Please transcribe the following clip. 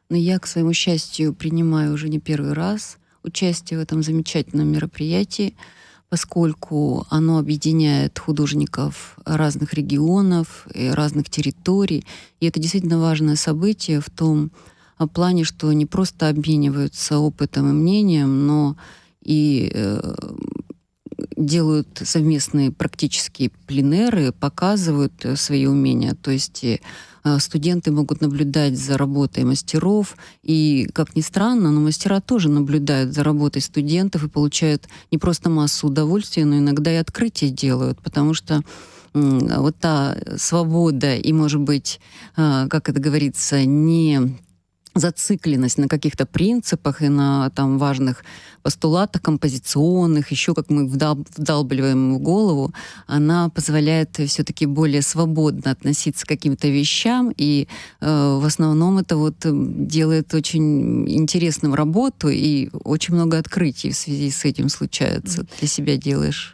Но я, к своему счастью, принимаю уже не первый раз участие в этом замечательном мероприятии, поскольку оно объединяет художников разных регионов и разных территорий. И это действительно важное событие в том плане, что не просто обмениваются опытом и мнением, но и делают совместные практические пленеры, показывают свои умения. То есть студенты могут наблюдать за работой мастеров, и, как ни странно, но мастера тоже наблюдают за работой студентов и получают не просто массу удовольствия, но иногда и открытия делают, потому что вот та свобода и, может быть, как это говорится, не зацикленность на каких-то принципах и на там важных постулатах композиционных, еще как мы вдалбливаем в голову, она позволяет все-таки более свободно относиться к каким-то вещам, и в основном это вот делает очень интересным работу, и очень много открытий в связи с этим случается. Для себя делаешь